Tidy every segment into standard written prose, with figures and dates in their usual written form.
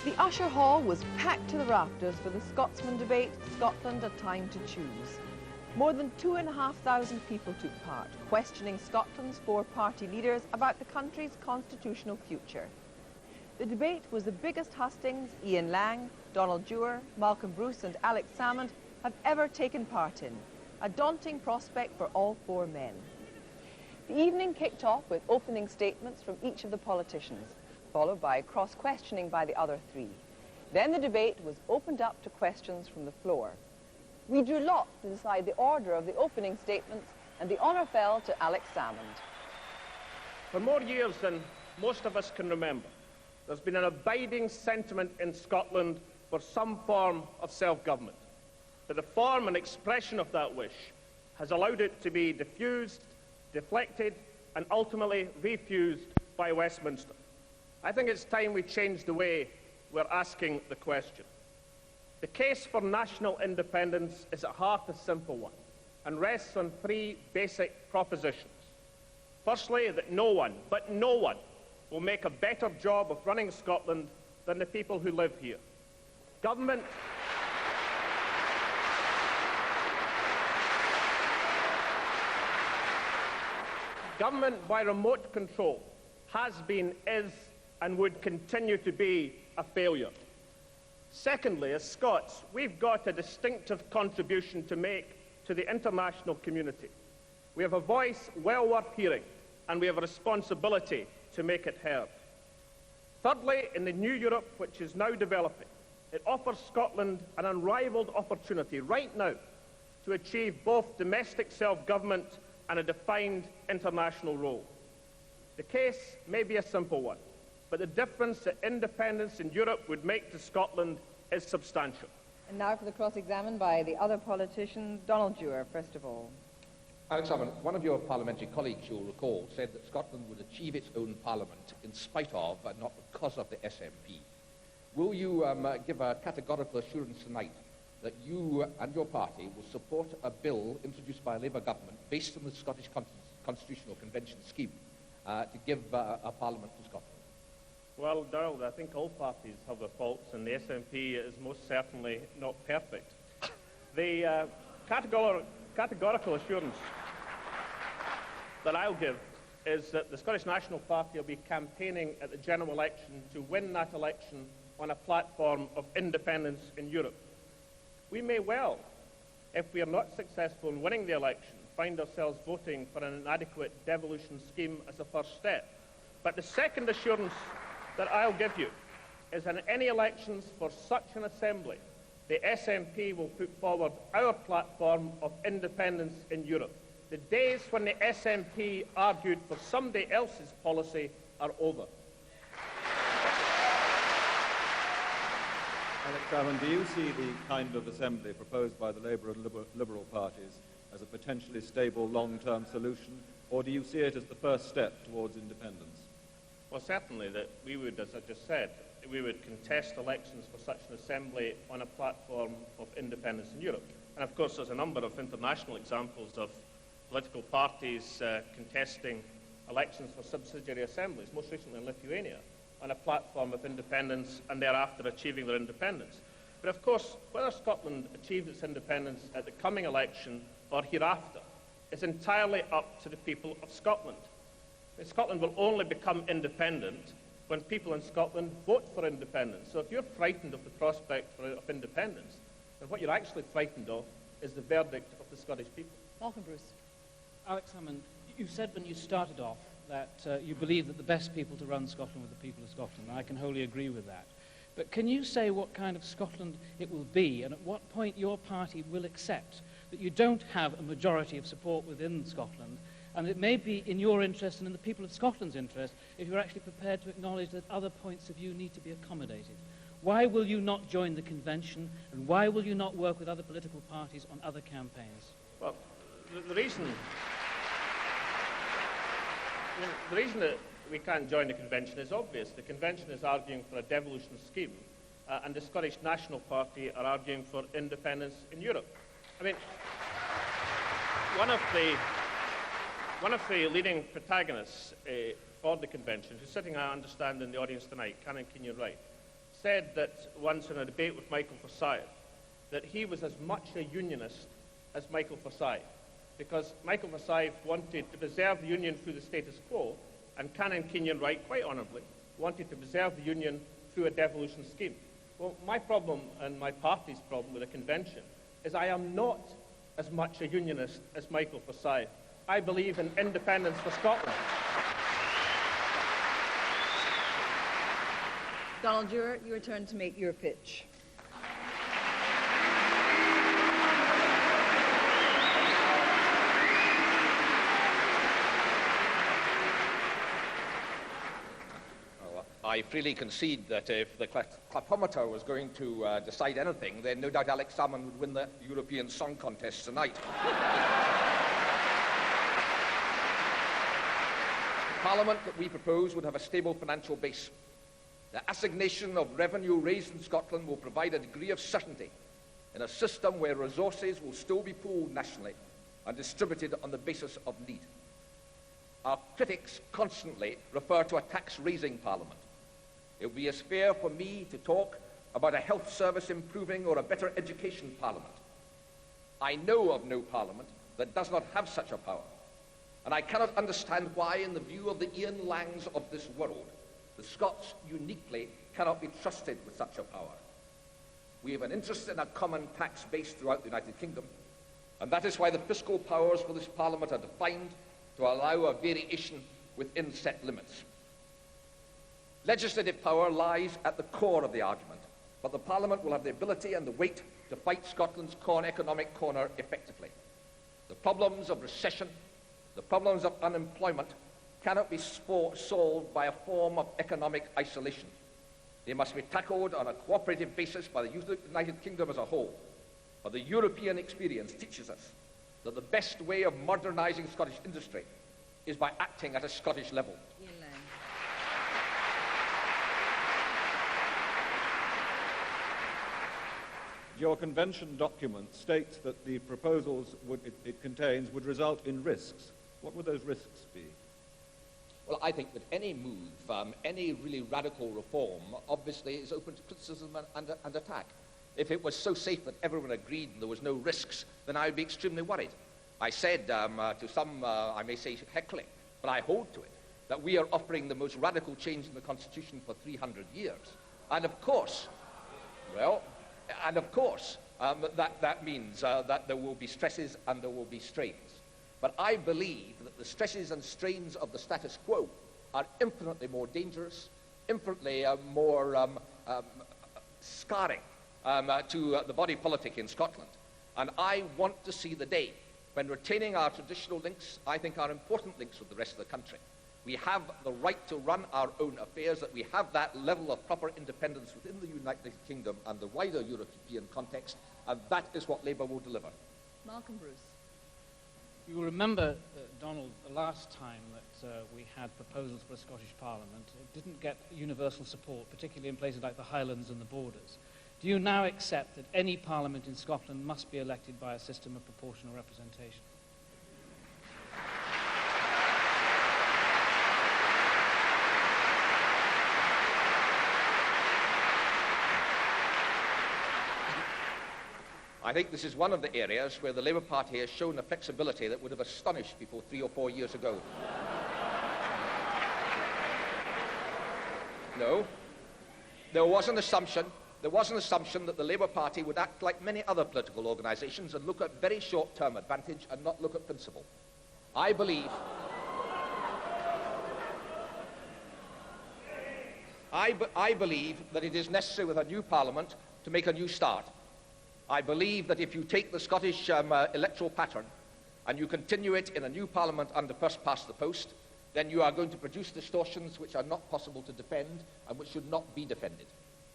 The Usher Hall was packed to the rafters for the Scotsman debate, Scotland a Time to Choose. More than 2,500 people took part, questioning Scotland's four party leaders about the country's constitutional future. The debate was the biggest hustings Ian Lang, Donald Dewar, Malcolm Bruce and Alex Salmond have ever taken part in, a daunting prospect for all four men. The evening kicked off with opening statements from each of the politicians, followed by cross-questioning by the other three. Then the debate was opened up to questions from the floor. We drew lots to decide the order of the opening statements, and the honour fell to Alex Salmond. For more years than most of us can remember, there's been an abiding sentiment in Scotland for some form of self-government. But the form and expression of that wish has allowed it to be diffused, deflected, and ultimately refused by Westminster. I think it's time we change the way we're asking the question. The case for national independence is at heart a simple one and rests on three basic propositions. Firstly, that no one, but no one, will make a better job of running Scotland than the people who live here. Government by remote control has been, is, and would continue to be a failure. Secondly, as Scots, we've got a distinctive contribution to make to the international community. We have a voice well worth hearing, and we have a responsibility to make it heard. Thirdly, in the new Europe which is now developing, it offers Scotland an unrivaled opportunity right now to achieve both domestic self-government and a defined international role. The case may be a simple one, but the difference that independence in Europe would make to Scotland is substantial. And now for the cross-examined by the other politicians. Donald Dewar, first of all. Alex Salmond, one of your parliamentary colleagues, you'll recall, said that Scotland would achieve its own parliament in spite of, but not because of, the SNP. Will you give a categorical assurance tonight that you and your party will support a bill introduced by a Labour government based on the Scottish Constitutional Convention scheme to give a parliament to Scotland? Well, Donald, I think all parties have their faults, and the SNP is most certainly not perfect. The categorical assurance that I'll give is that the Scottish National Party will be campaigning at the general election to win that election on a platform of independence in Europe. We may well, if we are not successful in winning the election, find ourselves voting for an inadequate devolution scheme as a first step. But the second assurance that I'll give you is that in any elections for such an assembly, the SNP will put forward our platform of independence in Europe. The days when the SNP argued for somebody else's policy are over. Alex Salmond, do you see the kind of assembly proposed by the Labour and Liberal parties as a potentially stable long-term solution, or do you see it as the first step towards independence? Well, certainly that we would, as I just said, we would contest elections for such an assembly on a platform of independence in Europe. And of course, there's a number of international examples of political parties contesting elections for subsidiary assemblies, most recently in Lithuania, on a platform of independence and thereafter achieving their independence. But of course, whether Scotland achieves its independence at the coming election or hereafter is entirely up to the people of Scotland. Scotland will only become independent when people in Scotland vote for independence. So if you're frightened of the prospect of independence, then what you're actually frightened of is the verdict of the Scottish people. Malcolm Bruce. Alex Salmond, you said when you started off that you believe that the best people to run Scotland were the people of Scotland, and I can wholly agree with that. But can you say what kind of Scotland it will be, and at what point your party will accept that you don't have a majority of support within Scotland, and it may be in your interest and in the people of Scotland's interest if you're actually prepared to acknowledge that other points of view need to be accommodated? Why will you not join the convention, and why will you not work with other political parties on other campaigns? Well, the reason that we can't join the convention is obvious. The convention is arguing for a devolution scheme, and the Scottish National Party are arguing for independence in Europe. I mean, one of the leading protagonists for the convention, who's sitting, I understand, in the audience tonight, Canon Kenyon Wright, said that once in a debate with Michael Forsyth that he was as much a unionist as Michael Forsyth, because Michael Forsyth wanted to preserve the union through the status quo, and Canon Kenyon Wright, quite honourably, wanted to preserve the union through a devolution scheme. Well, my problem and my party's problem with the convention is I am not as much a unionist as Michael Forsyth. I believe in independence for Scotland. Donald Dewar, your turn to make your pitch. I freely concede that if the clapometer was going to decide anything, then no doubt Alex Salmond would win the European Song Contest tonight. The Parliament that we propose would have a stable financial base. The assignation of revenue raised in Scotland will provide a degree of certainty in a system where resources will still be pooled nationally and distributed on the basis of need. Our critics constantly refer to a tax-raising Parliament. It would be as fair for me to talk about a health service improving or a better education Parliament. I know of no Parliament that does not have such a power, and I cannot understand why, in the view of the Ian Langs of this world, the Scots uniquely cannot be trusted with such a power. We have an interest in a common tax base throughout the United Kingdom, and that is why the fiscal powers for this Parliament are defined to allow a variation within set limits. Legislative power lies at the core of the argument, but the Parliament will have the ability and the weight to fight Scotland's economic corner effectively. The problems of recession, the problems of unemployment cannot be solved by a form of economic isolation. They must be tackled on a cooperative basis by the United Kingdom as a whole. But the European experience teaches us that the best way of modernising Scottish industry is by acting at a Scottish level. Your convention document states that the proposals it contains would result in risks. What would those risks be? Well, I think that any move, any really radical reform, obviously is open to criticism and attack. If it was so safe that everyone agreed and there was no risks, then I would be extremely worried. I said to some, I may say heckling, but I hold to it, that we are offering the most radical change in the Constitution for 300 years. And of course, that means that there will be stresses and there will be strains. But I believe that the stresses and strains of the status quo are infinitely more dangerous, infinitely more scarring to the body politic in Scotland. And I want to see the day when retaining our traditional links, I think are important links with the rest of the country. We have the right to run our own affairs, that we have that level of proper independence within the United Kingdom and the wider European context, and that is what Labour will deliver. Malcolm Bruce. You will remember, Donald, the last time that we had proposals for a Scottish Parliament, it didn't get universal support, particularly in places like the Highlands and the Borders. Do you now accept that any Parliament in Scotland must be elected by a system of proportional representation? I think this is one of the areas where the Labour Party has shown a flexibility that would have astonished people 3 or 4 years ago. No, there was an assumption that the Labour Party would act like many other political organisations and look at very short-term advantage and not look at principle. I believe that it is necessary with a new Parliament to make a new start. I believe that if you take the Scottish electoral pattern and you continue it in a new Parliament under first past the post, then you are going to produce distortions which are not possible to defend and which should not be defended.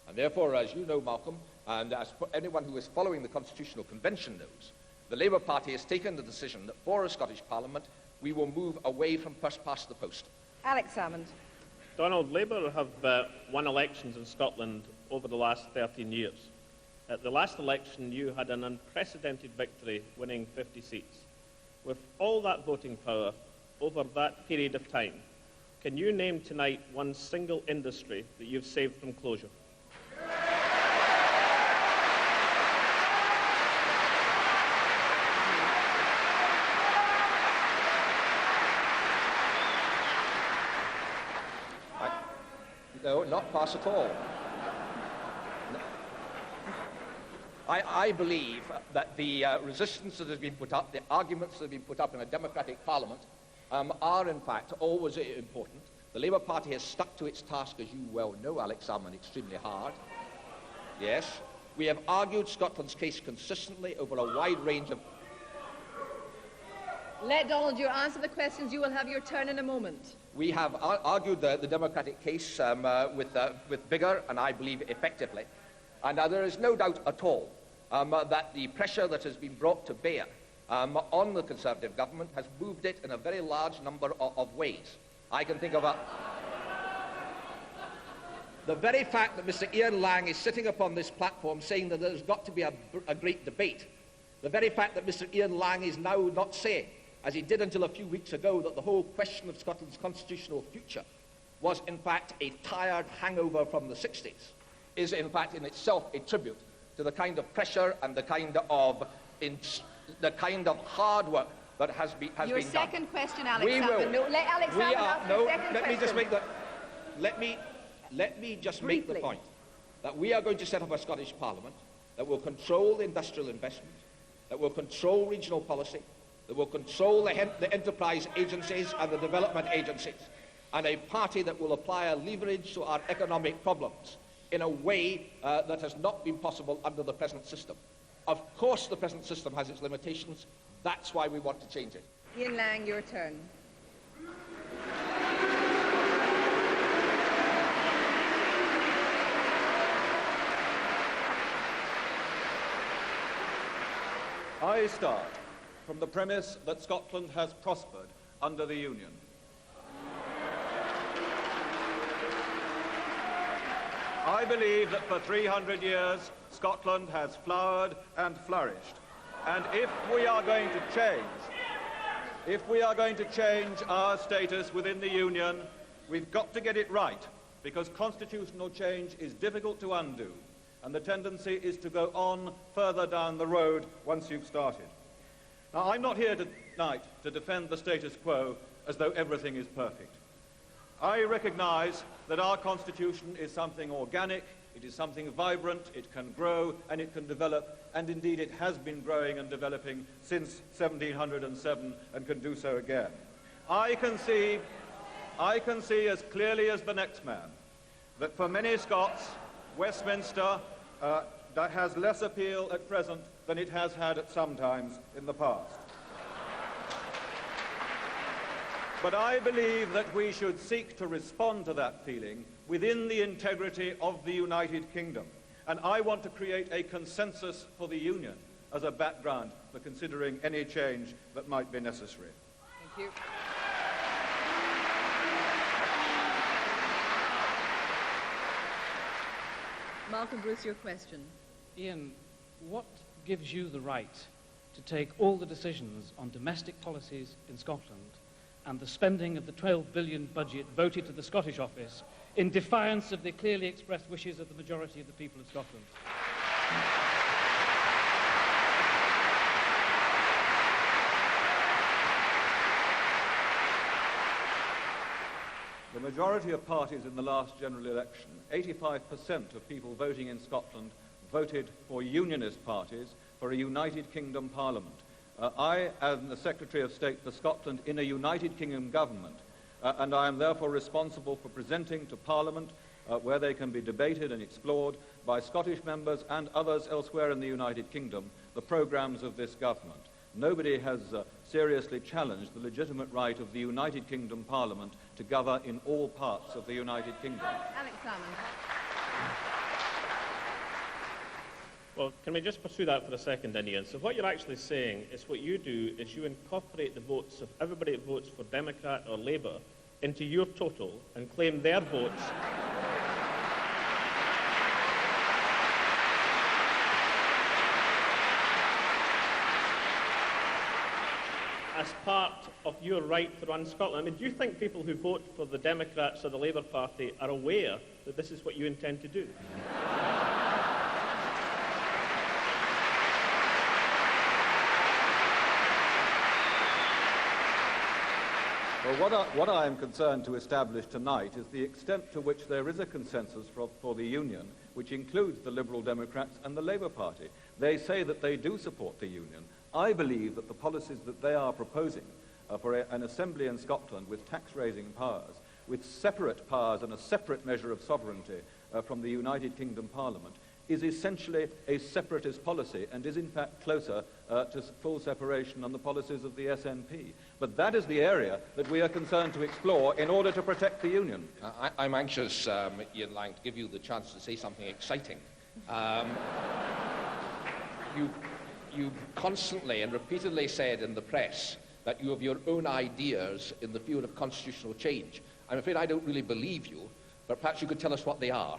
And therefore, as you know, Malcolm, and as anyone who is following the Constitutional Convention knows, the Labour Party has taken the decision that for a Scottish Parliament, we will move away from first past the post. Alex Salmond. Donald, Labour have won elections in Scotland over the last 13 years. At the last election, you had an unprecedented victory, winning 50 seats. With all that voting power over that period of time, can you name tonight one single industry that you've saved from closure? No, not pass at all. No. I believe that the resistance that has been put up, the arguments that have been put up in a democratic parliament, are in fact always important. The Labour Party has stuck to its task, as you well know, Alex Salmond, extremely hard. Yes. We have argued Scotland's case consistently over a wide range of... Let Donald Dewar answer the questions. You will have your turn in a moment. We have argued the democratic case with vigour and I believe effectively. And there is no doubt at all that the pressure that has been brought to bear on the Conservative government has moved it in a very large number of ways. I can think of the very fact that Mr. Ian Lang is sitting upon this platform saying that there's got to be a great debate, the very fact that Mr. Ian Lang is now not saying, as he did until a few weeks ago, that the whole question of Scotland's constitutional future was in fact a tired hangover from the 60s, is in fact in itself a tribute to the kind of pressure and the kind of hard work that has been done. Your second question, Alex We Salmond. will. No, let Alex Salmond ask the second let me just question. make let me just make the point that we are going to set up a Scottish Parliament that will control the industrial investment, that will control regional policy, that will control the enterprise agencies and the development agencies, and a party that will apply a leverage to our economic problems in a way that has not been possible under the present system. Of course the present system has its limitations. That's why we want to change it. Ian Lang, your turn. I start from the premise that Scotland has prospered under the Union. I believe that for 300 years Scotland has flowered and flourished. And if we are going to change our status within the Union, we've got to get it right, because constitutional change is difficult to undo, and the tendency is to go on further down the road once you've started. Now, I'm not here tonight to defend the status quo as though everything is perfect. I recognise that our constitution is something organic, it is something vibrant, it can grow and it can develop, and indeed it has been growing and developing since 1707 and can do so again. I can see as clearly as the next man that for many Scots, Westminster that has less appeal at present than it has had at some times in the past. But I believe that we should seek to respond to that feeling within the integrity of the United Kingdom. And I want to create a consensus for the Union as a background for considering any change that might be necessary. Thank you. Malcolm Bruce, your question. Ian, what gives you the right to take all the decisions on domestic policies in Scotland and the spending of the 12 billion budget voted to the Scottish office in defiance of the clearly expressed wishes of the majority of the people of Scotland? The majority of parties in the last general election, 85% of people voting in Scotland, voted for unionist parties for a United Kingdom Parliament. I am the Secretary of State for Scotland in a United Kingdom government, and I am therefore responsible for presenting to Parliament, where they can be debated and explored by Scottish members and others elsewhere in the United Kingdom, the programmes of this government. Nobody has seriously challenged the legitimate right of the United Kingdom Parliament to govern in all parts of the United Kingdom. Alex Salmond. Well, can we just pursue that for a second, Ian? So what you're actually saying is what you do is you incorporate the votes of everybody that votes for Democrat or Labour into your total and claim their votes as part of your right to run Scotland. I mean, do you think people who vote for the Democrats or the Labour Party are aware that this is what you intend to do? Well, what I am concerned to establish tonight is the extent to which there is a consensus for the Union, which includes the Liberal Democrats and the Labour Party. They say that they do support the Union. I believe that the policies that they are proposing for an assembly in Scotland with tax-raising powers, with separate powers and a separate measure of sovereignty from the United Kingdom Parliament, is essentially a separatist policy and is in fact closer to full separation than the policies of the SNP. But that is the area that we are concerned to explore in order to protect the Union. I'm anxious, Ian Lang, to give you the chance to say something exciting. You constantly and repeatedly said in the press that you have your own ideas in the field of constitutional change. I'm afraid I don't really believe you, but perhaps you could tell us what they are.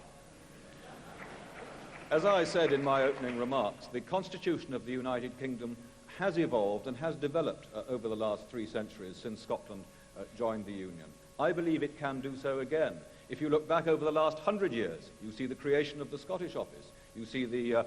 As I said in my opening remarks, the Constitution of the United Kingdom has evolved and has developed over the last 3 centuries since Scotland joined the Union. I believe it can do so again. If you look back over the last 100 years, you see the creation of the Scottish Office. You see the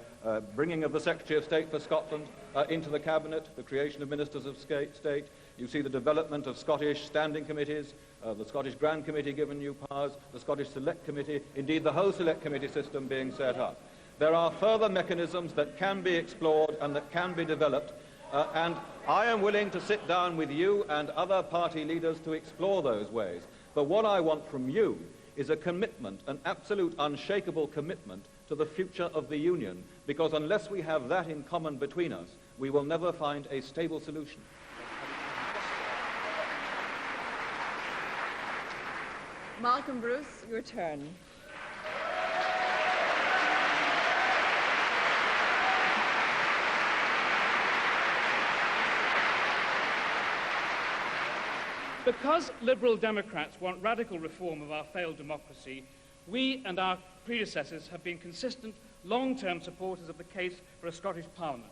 bringing of the Secretary of State for Scotland into the Cabinet, the creation of Ministers of State. You see the development of Scottish standing committees, the Scottish Grand Committee given new powers, the Scottish Select Committee, indeed the whole Select Committee system being set up. There are further mechanisms that can be explored and that can be developed, and I am willing to sit down with you and other party leaders to explore those ways. But what I want from you is a commitment, an absolute unshakable commitment to the future of the Union, because unless we have that in common between us, we will never find a stable solution. Malcolm Bruce, your turn. Because Liberal Democrats want radical reform of our failed democracy, we and our predecessors have been consistent, long-term supporters of the case for a Scottish Parliament.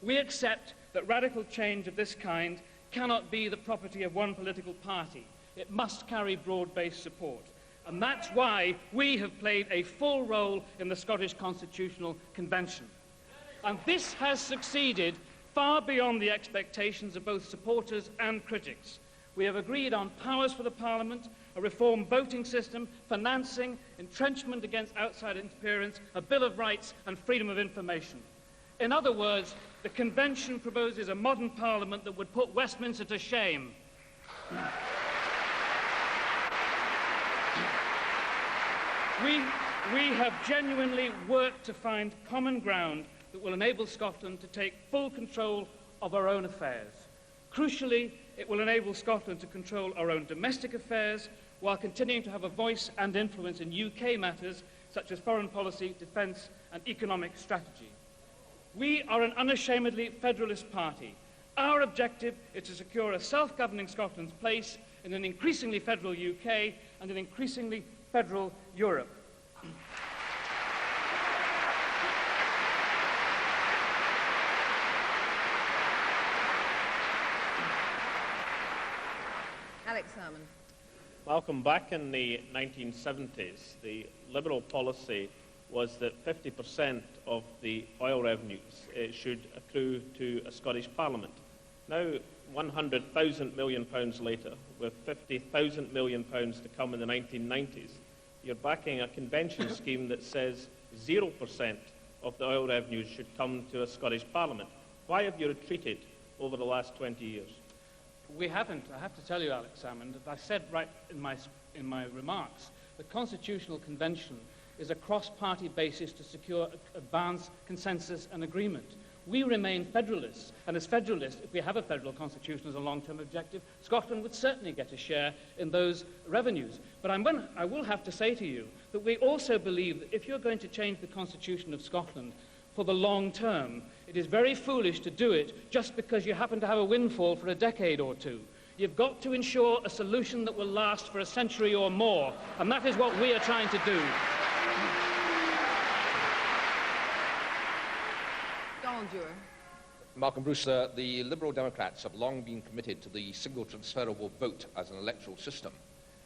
We accept that radical change of this kind cannot be the property of one political party. It must carry broad-based support. And that's why we have played a full role in the Scottish Constitutional Convention. And this has succeeded far beyond the expectations of both supporters and critics. We have agreed on powers for the Parliament, a reformed voting system, financing, entrenchment against outside interference, a Bill of Rights and freedom of information. In other words, the Convention proposes a modern Parliament that would put Westminster to shame. We have genuinely worked to find common ground that will enable Scotland to take full control of our own affairs. Crucially, it will enable Scotland to control our own domestic affairs while continuing to have a voice and influence in UK matters such as foreign policy, defence and economic strategy. We are an unashamedly federalist party. Our objective is to secure a self-governing Scotland's place in an increasingly federal UK and an increasingly federal Europe. Alex Salmond. Malcolm, back in the 1970s, the Liberal policy was that 50% of the oil revenues should accrue to a Scottish Parliament. Now, £100,000 million later, with £50,000 million to come in the 1990s, you're backing a convention scheme that says 0% of the oil revenues should come to a Scottish Parliament. Why have you retreated over the last 20 years? We haven't. I have to tell you, Alex Salmond, that I said right in my remarks, the Constitutional Convention is a cross-party basis to secure advanced consensus and agreement. We remain federalists, and as federalists, if we have a federal constitution as a long-term objective, Scotland would certainly get a share in those revenues. But I will have to say to you that we also believe that if you're going to change the constitution of Scotland for the long term, it is very foolish to do it just because you happen to have a windfall for a decade or two. You've got to ensure a solution that will last for a century or more, and that is what we are trying to do. Dewar. Malcolm Bruce, the Liberal Democrats have long been committed to the single transferable vote as an electoral system.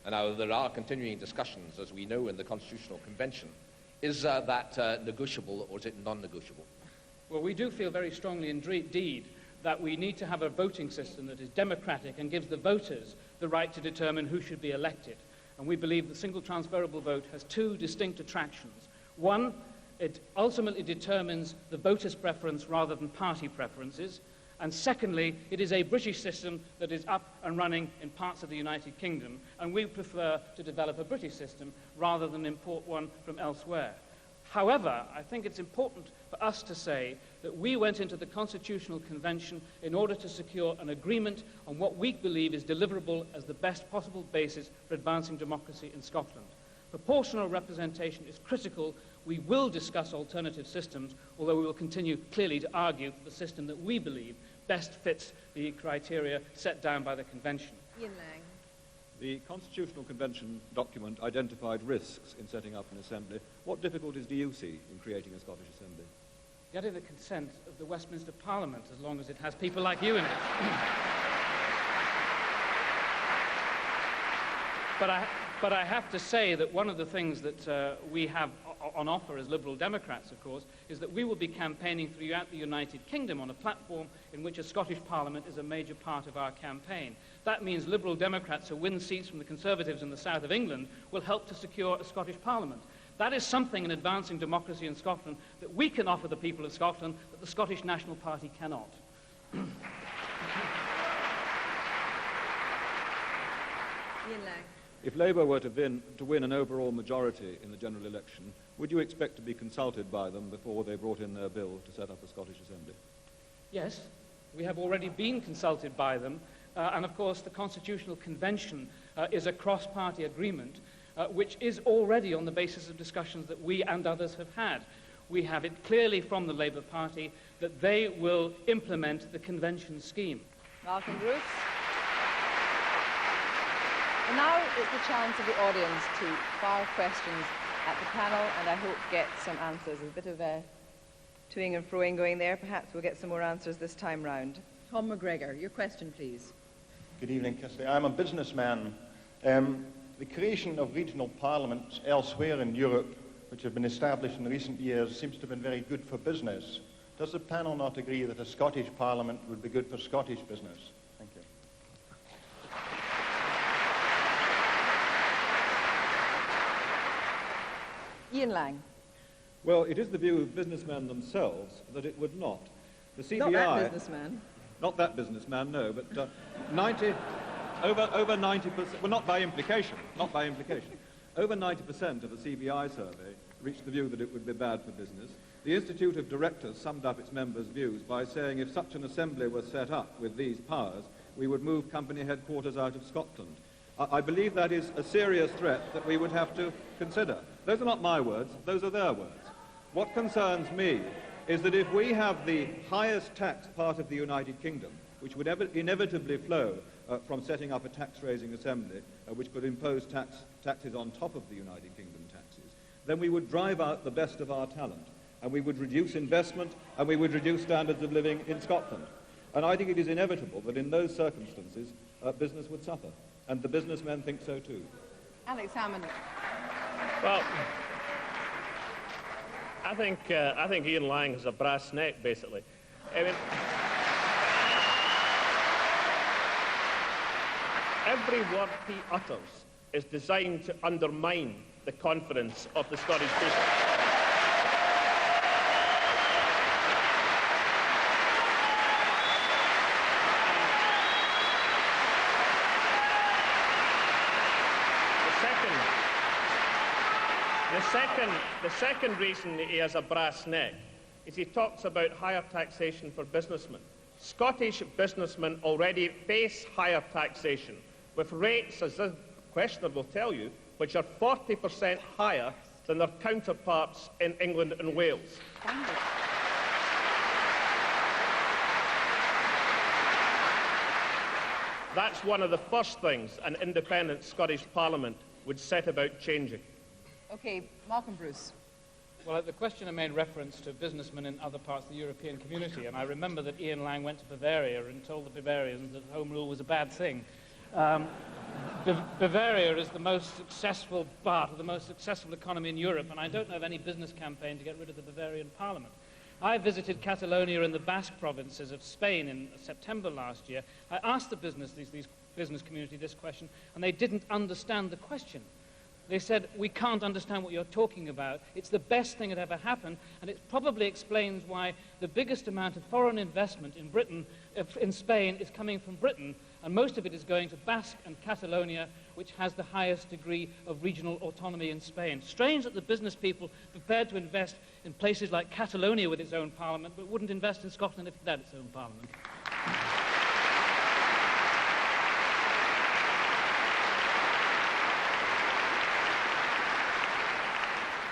And now there are continuing discussions, as we know, in the Constitutional Convention. Is that negotiable or is it non-negotiable? Well, we do feel very strongly indeed that we need to have a voting system that is democratic and gives the voters the right to determine who should be elected. And we believe the single transferable vote has two distinct attractions. One, it ultimately determines the voter's preference rather than party preferences. And secondly, it is a British system that is up and running in parts of the United Kingdom, and we prefer to develop a British system rather than import one from elsewhere. However, I think it's important for us to say that we went into the Constitutional Convention in order to secure an agreement on what we believe is deliverable as the best possible basis for advancing democracy in Scotland. Proportional representation is critical. We will discuss alternative systems, although we will continue clearly to argue for the system that we believe best fits the criteria set down by the Convention. Ian Lang. The Constitutional Convention document identified risks in setting up an assembly. What difficulties do you see in creating a Scottish assembly? Getting the consent of the Westminster Parliament, as long as it has people like you in it. But I have to say that one of the things that we have on offer as Liberal Democrats, of course, is that we will be campaigning throughout the United Kingdom on a platform in which a Scottish Parliament is a major part of our campaign. That means Liberal Democrats who win seats from the Conservatives in the south of England will help to secure a Scottish Parliament. That is something in advancing democracy in Scotland that we can offer the people of Scotland that the Scottish National Party cannot. Ian Lang. If Labour were to win an overall majority in the general election, would you expect to be consulted by them before they brought in their bill to set up a Scottish Assembly? Yes, we have already been consulted by them, and of course the Constitutional Convention is a cross-party agreement which is already on the basis of discussions that we and others have had. We have it clearly from the Labour Party that they will implement the Convention scheme. Malcolm Bruce. And now it's the chance of the audience to fire questions at the panel, and I hope get some answers. There's a bit of toing and froing going there. Perhaps we'll get some more answers this time round. Tom McGregor, your question, please. Good evening, Kirsty. I'm a businessman. The creation of regional parliaments elsewhere in Europe, which have been established in recent years, seems to have been very good for business. Does the panel not agree that a Scottish parliament would be good for Scottish business? Thank you. Ian Lang. Well, it is the view of businessmen themselves that it would not. The CBI... Not that businessman. Not that businessman, no, but over 90%, well, not by implication. Over 90% of the CBI survey reached the view that it would be bad for business. The Institute of Directors summed up its members' views by saying if such an assembly were set up with these powers, we would move company headquarters out of Scotland. I believe that is a serious threat that we would have to consider. Those are not my words, those are their words. What concerns me is that if we have the highest taxed part of the United Kingdom, which would inevitably flow from setting up a tax-raising assembly, which could impose taxes on top of the United Kingdom taxes, then we would drive out the best of our talent, and we would reduce investment, and we would reduce standards of living in Scotland. And I think it is inevitable that in those circumstances, business would suffer. And the businessmen think so too. Alex Salmond. Well, I think Ian Lang has a brass neck, basically. I mean, every word he utters is designed to undermine the confidence of the Scottish people. The second reason he has a brass neck is he talks about higher taxation for businessmen. Scottish businessmen already face higher taxation, with rates, as the questioner will tell you, which are 40% higher than their counterparts in England and Wales. That's one of the first things an independent Scottish Parliament would set about changing. Okay, Malcolm Bruce. Well, the questioner made reference to businessmen in other parts of the European community, and I remember that Ian Lang went to Bavaria and told the Bavarians that home rule was a bad thing. Bavaria is the most successful part of the most successful economy in Europe, and I don't know of any business campaign to get rid of the Bavarian Parliament. I visited Catalonia and the Basque provinces of Spain in September last year. I asked the business community this question, and they didn't understand the question. They said, we can't understand what you're talking about. It's the best thing that ever happened, and it probably explains why the biggest amount of foreign investment in Britain, in Spain, is coming from Britain, and most of it is going to Basque and Catalonia, which has the highest degree of regional autonomy in Spain. Strange that the business people prepared to invest in places like Catalonia with its own parliament, but wouldn't invest in Scotland if it had its own parliament.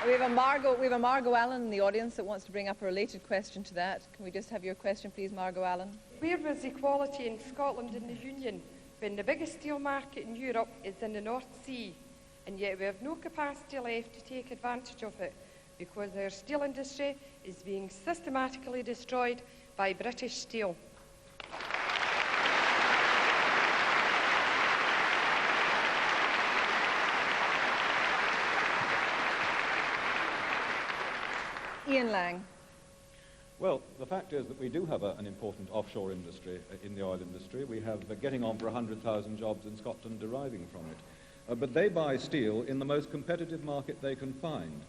We have a Margot Allen in the audience that wants to bring up a related question to that. Can we just have your question, please, Margot Allen? Where was equality in Scotland in the Union when the biggest steel market in Europe is in the North Sea, and yet we have no capacity left to take advantage of it because our steel industry is being systematically destroyed by British steel? Ian Lang. Well, the fact is that we do have an important offshore industry in the oil industry. We have getting on for 100,000 jobs in Scotland deriving from it. But they buy steel in the most competitive market they can find.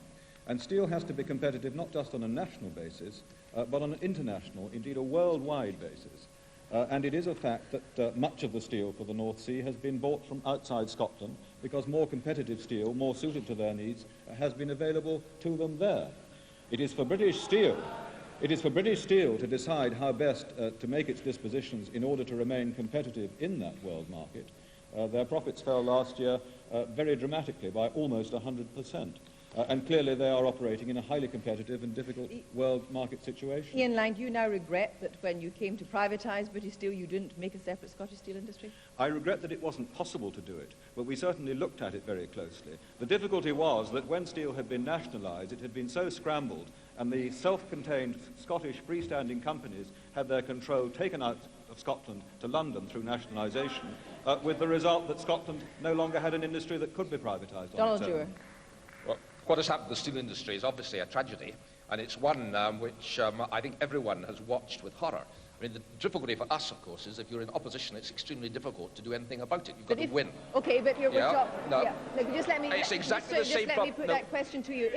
And steel has to be competitive not just on a national basis, but on an international, indeed a worldwide basis. And it is a fact that much of the steel for the North Sea has been bought from outside Scotland because more competitive steel, more suited to their needs, has been available to them there. It is for British Steel to decide how best to make its dispositions in order to remain competitive in that world market. Their profits fell last year very dramatically by almost 100%. And clearly they are operating in a highly competitive and difficult world market situation. Ian Lang, do you now regret that when you came to privatise British Steel you didn't make a separate Scottish steel industry? I regret that it wasn't possible to do it, but we certainly looked at it very closely. The difficulty was that when steel had been nationalised, it had been so scrambled, and the self-contained Scottish freestanding companies had their control taken out of Scotland to London through nationalisation, with the result that Scotland no longer had an industry that could be privatised on its own. Dewar. Well, what has happened to the steel industry is obviously a tragedy, and it's one which I think everyone has watched with horror. I mean, the difficulty for us, of course, is if you're in opposition, it's extremely difficult to do anything about it. You've got to win. Okay, but you're... No. Yeah. Look, just let me... It's exactly the same Just let me put that question to you.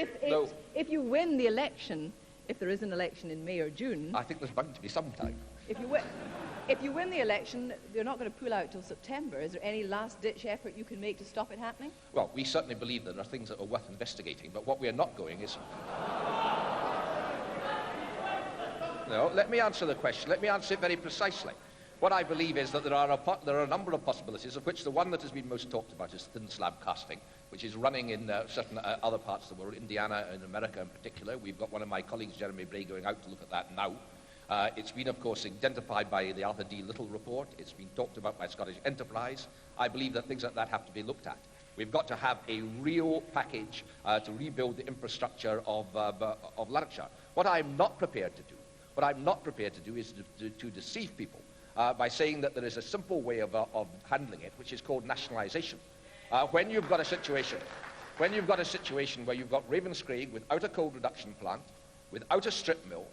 If you win the election, if there is an election in May or June... I think there's bound to be some time. If you win the election, they're not going to pull out till September. Is there any last-ditch effort you can make to stop it happening? Well, we certainly believe that there are things that are worth investigating, but what we are not going is... No, let me answer the question. Let me answer it very precisely. What I believe is that there are a number of possibilities, of which the one that has been most talked about is thin slab casting, which is running in certain other parts of the world, Indiana and America in particular. We've got one of my colleagues, Jeremy Bray, going out to look at that now. It's been, of course, identified by the Arthur D. Little report. It's been talked about by Scottish Enterprise. I believe that things like that have to be looked at. We've got to have a real package to rebuild the infrastructure of Lanarkshire. What I'm not prepared to do is to deceive people by saying that there is a simple way of handling it, which is called nationalisation. When you've got a situation where you've got Ravenscraig without a coal reduction plant, without a strip mill,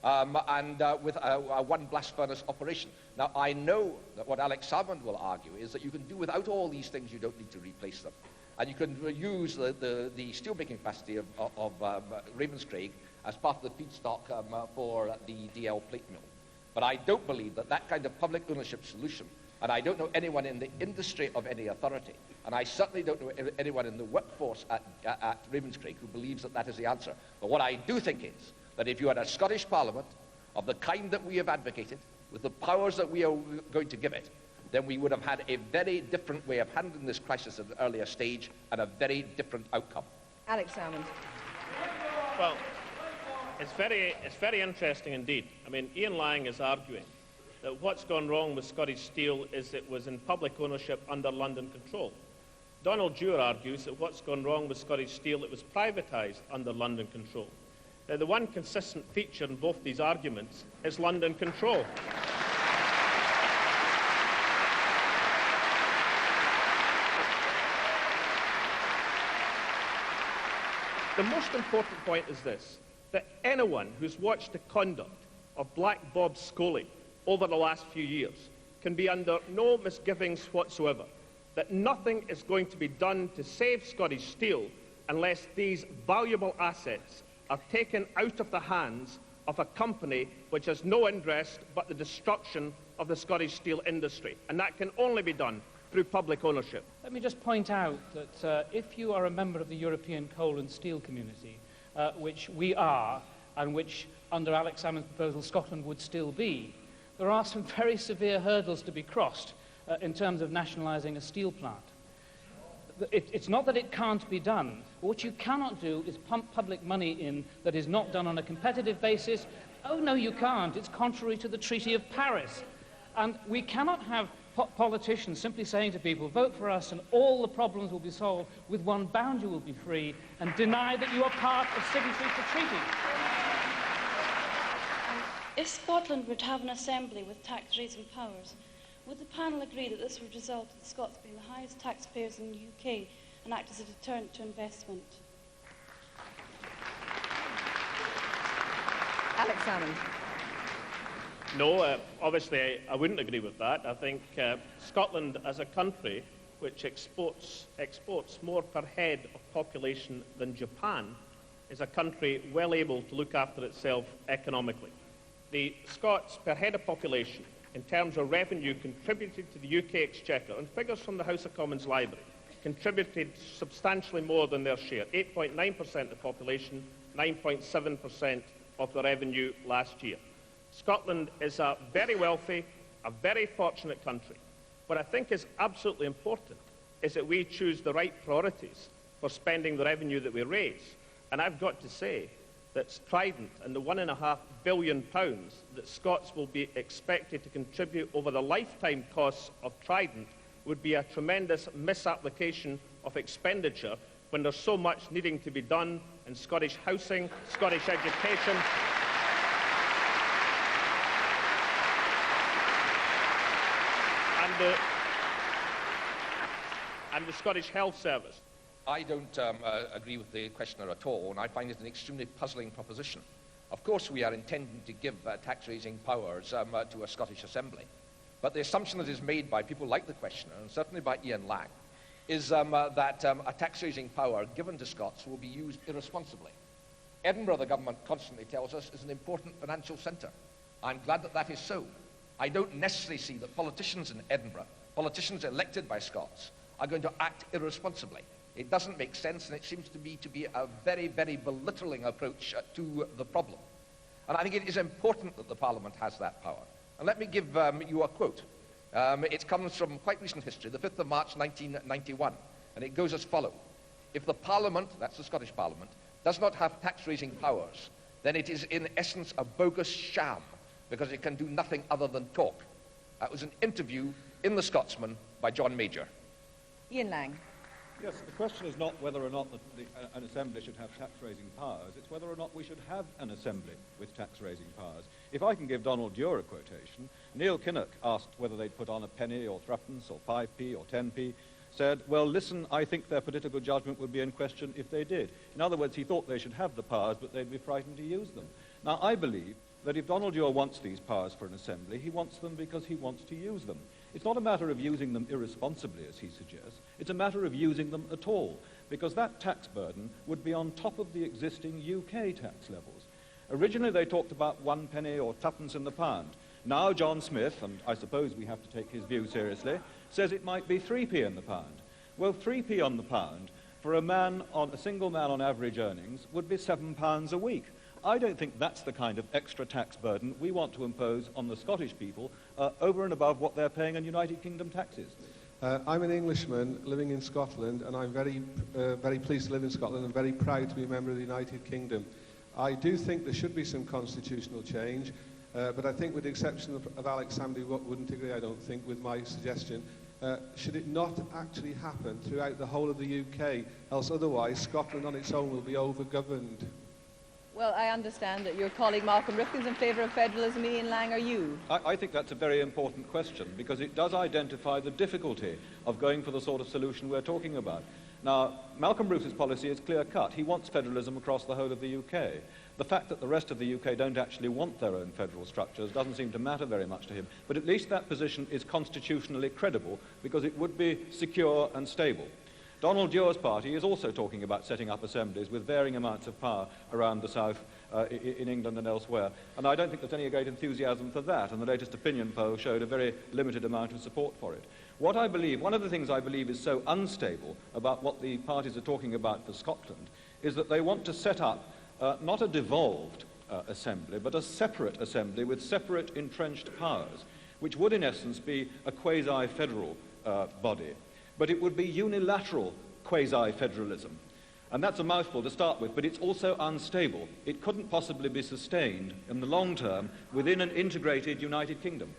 and with a one blast furnace operation. Now, I know that what Alex Salmond will argue is that you can do without all these things, you don't need to replace them. And you can use the steelmaking capacity of Ravenscraig as part of the feedstock for the DL plate mill. But I don't believe that that kind of public ownership solution, and I don't know anyone in the industry of any authority, and I certainly don't know anyone in the workforce at Ravenscraig who believes that that is the answer. But what I do think is that if you had a Scottish Parliament of the kind that we have advocated, with the powers that we are going to give it, then we would have had a very different way of handling this crisis at an earlier stage and a very different outcome. Alex Salmond. Well, it's very interesting indeed. I mean, Ian Lang is arguing that what's gone wrong with Scottish Steel is it was in public ownership under London control. Donald Dewar argues that what's gone wrong with Scottish Steel, it was privatised under London control. Now, the one consistent feature in both these arguments is London control. The most important point is this. that anyone who's watched the conduct of Black Bob Scully over the last few years can be under no misgivings whatsoever that nothing is going to be done to save Scottish steel unless these valuable assets are taken out of the hands of a company which has no interest but the destruction of the Scottish steel industry. And that can only be done through public ownership. Let me just point out that if you are a member of the European coal and steel community, which we are, and which under Alex Salmond's proposal Scotland would still be, there are some very severe hurdles to be crossed in terms of nationalising a steel plant. It's not that it can't be done. What you cannot do is pump public money in that is not done on a competitive basis. Oh, no, you can't. It's contrary to the Treaty of Paris. And we cannot have politicians simply saying to people, vote for us and all the problems will be solved, with one bound you will be free, and deny that you are part of signatories to treaties. If Scotland were to have an assembly with tax-raising powers, would the panel agree that this would result in the Scots being the highest taxpayers in the UK and act as a deterrent to investment? Alex Salmond. No, obviously I wouldn't agree with that. I think Scotland as a country which exports more per head of population than Japan is a country well able to look after itself economically. The Scots per head of population in terms of revenue contributed to the UK Exchequer, and figures from the House of Commons Library, contributed substantially more than their share, 8.9% of the population, 9.7% of the revenue last year. Scotland is a very wealthy, a very fortunate country. What I think is absolutely important is that we choose the right priorities for spending the revenue that we raise. And I've got to say that Trident and the £1.5 billion that Scots will be expected to contribute over the lifetime costs of Trident would be a tremendous misapplication of expenditure when there's so much needing to be done in Scottish housing, Scottish education, and the Scottish Health Service. I don't agree with the questioner at all, and I find it an extremely puzzling proposition. Of course, we are intending to give tax-raising powers to a Scottish Assembly, but the assumption that is made by people like the questioner, and certainly by Ian Lang, is that a tax-raising power given to Scots will be used irresponsibly. Edinburgh, the government constantly tells us, is an important financial centre. I'm glad that that is so. I don't necessarily see that politicians in Edinburgh, politicians elected by Scots, are going to act irresponsibly. It doesn't make sense, and it seems to me to be a very, very belittling approach to the problem. And I think it is important that the Parliament has that power. And let me give you a quote. It comes from quite recent history, the 5th of March 1991, and it goes as follows. If the Parliament, that's the Scottish Parliament, does not have tax-raising powers, then it is in essence a bogus sham, because it can do nothing other than talk. That was an interview in The Scotsman by John Major. Ian Lang. Yes, the question is not whether or not an assembly should have tax-raising powers, it's whether or not we should have an assembly with tax-raising powers. If I can give Donald Dewar a quotation, Neil Kinnock asked whether they'd put on a penny or threepence or 5p or 10p, said, well, listen, I think their political judgment would be in question if they did. In other words, he thought they should have the powers, but they'd be frightened to use them. Now, I believe that if Donald Dewar wants these powers for an assembly, he wants them because he wants to use them. It's not a matter of using them irresponsibly, as he suggests. It's a matter of using them at all, because that tax burden would be on top of the existing UK tax levels. Originally, they talked about 1 penny or 2pence in the pound. Now, John Smith, and I suppose we have to take his view seriously, says it might be 3p in the pound. Well, 3p on the pound for a single man on average earnings would be £7 a week. I don't think that's the kind of extra tax burden we want to impose on the Scottish people over and above what they're paying in United Kingdom taxes. I'm an Englishman living in Scotland, and I'm very pleased to live in Scotland and very proud to be a member of the United Kingdom. I do think there should be some constitutional change, but I think with the exception of Alex Salmond, who wouldn't agree, I don't think, with my suggestion, should it not actually happen throughout the whole of the UK, else otherwise Scotland on its own will be over-governed. Well, I understand that your colleague Malcolm Rifkin's in favour of federalism. Ian Lang, are you? I think that's a very important question, because it does identify the difficulty of going for the sort of solution we're talking about. Now, Malcolm Bruce's policy is clear-cut. He wants federalism across the whole of the UK. The fact that the rest of the UK don't actually want their own federal structures doesn't seem to matter very much to him, but at least that position is constitutionally credible because it would be secure and stable. Donald Dewar's party is also talking about setting up assemblies with varying amounts of power around the south in England and elsewhere, and I don't think there's any great enthusiasm for that, and the latest opinion poll showed a very limited amount of support for it. One of the things I believe is so unstable about what the parties are talking about for Scotland is that they want to set up not a devolved assembly, but a separate assembly with separate entrenched powers, which would in essence be a quasi-federal body. But it would be unilateral quasi-federalism. And that's a mouthful to start with, but it's also unstable. It couldn't possibly be sustained in the long term within an integrated United Kingdom.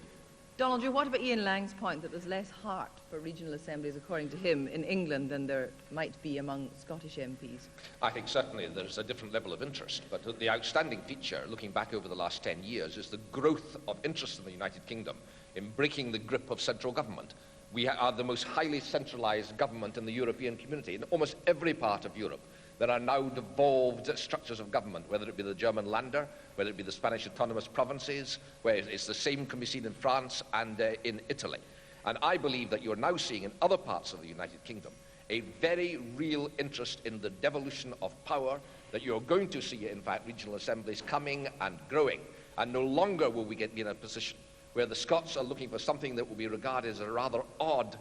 Donald, what about Ian Lang's point that there's less heart for regional assemblies, according to him, in England than there might be among Scottish MPs? I think certainly there's a different level of interest, but the outstanding feature, looking back over the last 10 years, is the growth of interest in the United Kingdom in breaking the grip of central government. We are the most highly centralised government in the European community. In almost every part of Europe, there are now devolved structures of government, whether it be the German Länder, whether it be the Spanish autonomous provinces, where it's the same can be seen in France and in Italy. And I believe that you're now seeing in other parts of the United Kingdom a very real interest in the devolution of power, that you're going to see, in fact, regional assemblies coming and growing. And no longer will we be in a position where the Scots are looking for something that will be regarded as a rather odd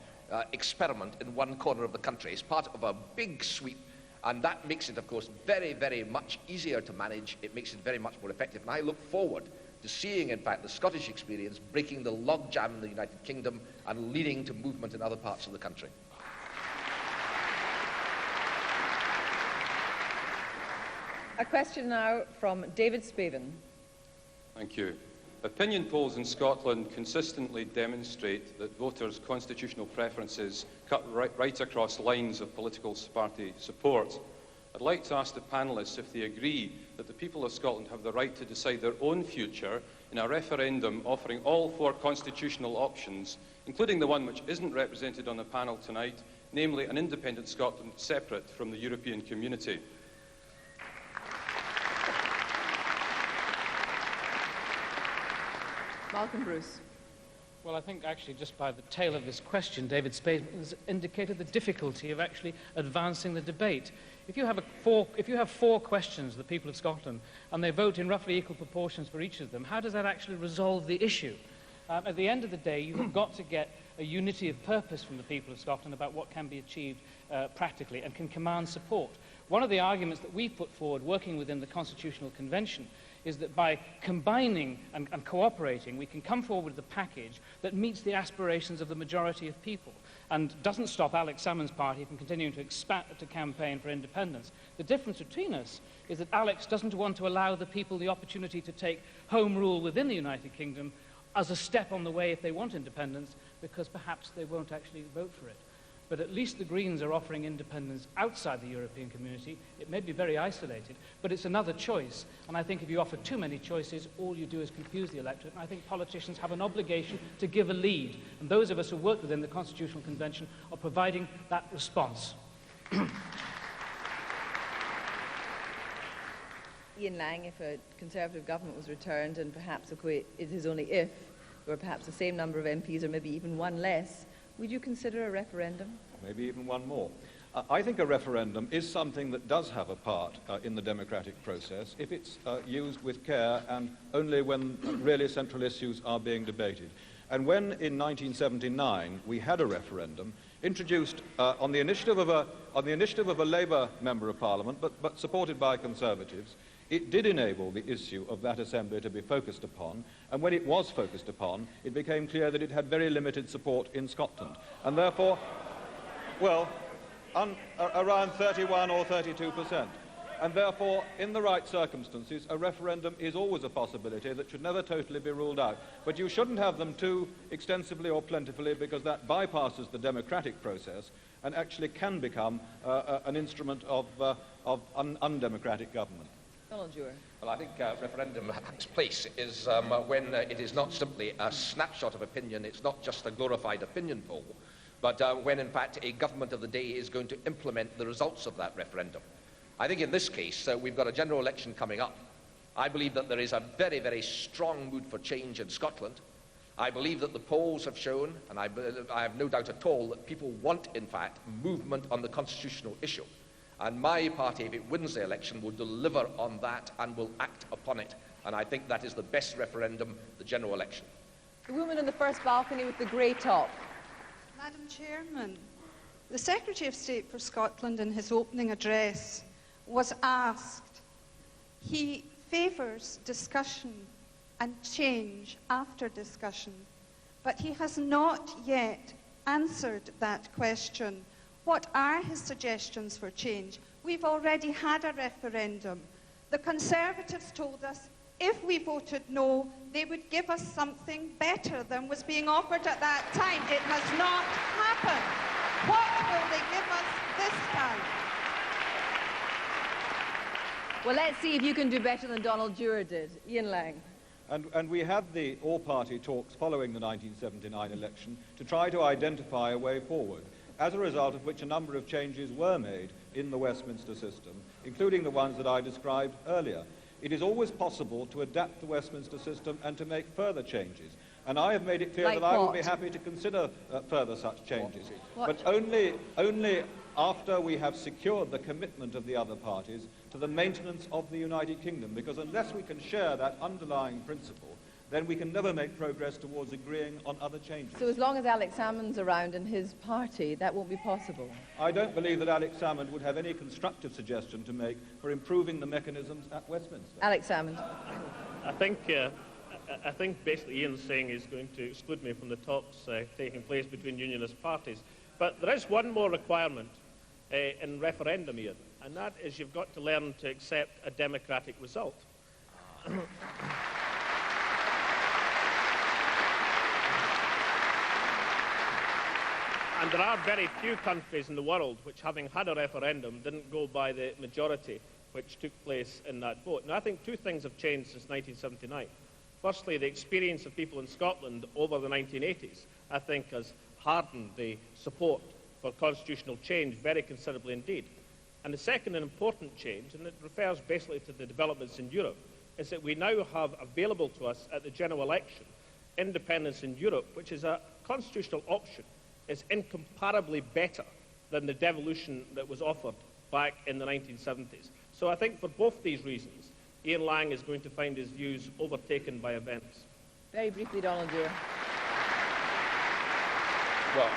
experiment in one corner of the country. It's part of a big sweep, and that makes it, of course, very, very much easier to manage. It makes it very much more effective. And I look forward to seeing, in fact, the Scottish experience breaking the logjam in the United Kingdom and leading to movement in other parts of the country. A question now from David Spavin. Thank you. Opinion polls in Scotland consistently demonstrate that voters' constitutional preferences cut right across lines of political party support. I'd like to ask the panellists if they agree that the people of Scotland have the right to decide their own future in a referendum offering all four constitutional options, including the one which isn't represented on the panel tonight, namely an independent Scotland separate from the European community. Malcolm Bruce. Well, I think actually just by the tail of this question, David Spavin has indicated the difficulty of actually advancing the debate. If you have four questions, the people of Scotland, and they vote in roughly equal proportions for each of them, how does that actually resolve the issue? At the end of the day, you have got to get a unity of purpose from the people of Scotland about what can be achieved practically and can command support. One of the arguments that we put forward, working within the Constitutional Convention, is that by combining and cooperating, we can come forward with a package that meets the aspirations of the majority of people and doesn't stop Alex Salmond's party from continuing to campaign for independence. The difference between us is that Alex doesn't want to allow the people the opportunity to take home rule within the United Kingdom as a step on the way if they want independence, because perhaps they won't actually vote for it. But at least the Greens are offering independence outside the European community. It may be very isolated, but it's another choice. And I think if you offer too many choices, all you do is confuse the electorate. And I think politicians have an obligation to give a lead. And those of us who work within the Constitutional Convention are providing that response. Ian Lang, if a Conservative government was returned, and perhaps it is only if, there were perhaps the same number of MPs or maybe even one less, would you consider a referendum? Maybe even one more. I think a referendum is something that does have a part in the democratic process if it's used with care and only when really central issues are being debated. And when in 1979 we had a referendum introduced on the initiative of a Labour Member of Parliament, but supported by Conservatives, it did enable the issue of that assembly to be focused upon, and when it was focused upon, it became clear that it had very limited support in Scotland. And therefore, well, around 31 or 32%. And therefore, in the right circumstances, a referendum is always a possibility that should never totally be ruled out. But you shouldn't have them too extensively or plentifully, because that bypasses the democratic process and actually can become an instrument of undemocratic government. Dewar. Well, I think referendum's place is when it is not simply a snapshot of opinion, it's not just a glorified opinion poll, but when, in fact, a government of the day is going to implement the results of that referendum. I think in this case, we've got a general election coming up I believe that there is a very, very strong mood for change in Scotland. I believe that the polls have shown, and I have no doubt at all, that people want, in fact, movement on the constitutional issue. And my party, if it wins the election, will deliver on that and will act upon it. And I think that is the best referendum, the general election. The woman in the first balcony with the grey top. Madam Chairman, the Secretary of State for Scotland in his opening address was asked, he favours discussion and change after discussion, but he has not yet answered that question. What are his suggestions for change? We've already had a referendum. The Conservatives told us if we voted no, they would give us something better than was being offered at that time. It has not happened. What will they give us this time? Well, let's see if you can do better than Donald Dewar did. Ian Lang. And we had the all-party talks following the 1979 election to try to identify a way forward, as a result of which a number of changes were made in the Westminster system, including the ones that I described earlier. It is always possible to adapt the Westminster system and to make further changes. And I have made it clear that I will be happy to consider further such changes. But only after we have secured the commitment of the other parties to the maintenance of the United Kingdom, because unless we can share that underlying principle, then we can never make progress towards agreeing on other changes. So as long as Alex Salmond's around in his party, that won't be possible? I don't believe that Alex Salmond would have any constructive suggestion to make for improving the mechanisms at Westminster. Alex Salmond. I think basically Ian's saying he's going to exclude me from the talks taking place between unionist parties. But there is one more requirement in referendum, Ian, and that is you've got to learn to accept a democratic result. And there are very few countries in the world which, having had a referendum, didn't go by the majority which took place in that vote. Now, I think two things have changed since 1979. Firstly, the experience of people in Scotland over the 1980s, I think, has hardened the support for constitutional change very considerably indeed. And the second and important change, and it refers basically to the developments in Europe, is that we now have available to us at the general election independence in Europe, which is a constitutional option, is incomparably better than the devolution that was offered back in the 1970s. So I think for both these reasons, Ian Lang is going to find his views overtaken by events. Very briefly, Donald Dewar. Well,